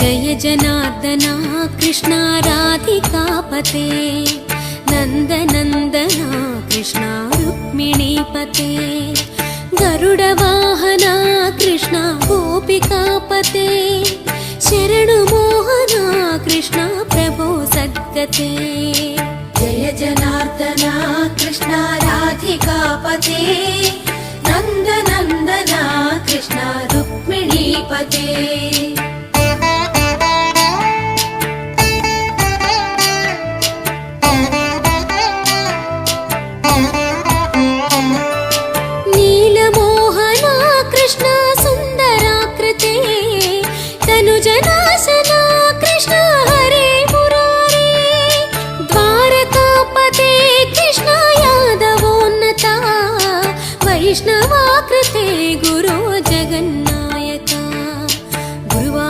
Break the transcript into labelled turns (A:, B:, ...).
A: जय जनार्दना कृष्णा राधिकापते नन्दनन्दना कृष्णा रुक्मिणीपते गरुडवाहना कृष्णा गोपिकापते शरणुमोहना कृष्णा प्रभो सद्गते
B: जय जनार्दना कृष्णा राधिकापते नन्दनन्दना कृष्णा रुक्मिणीपते
A: नीलमोहना कृष्णा सुन्दराकृते तनुजना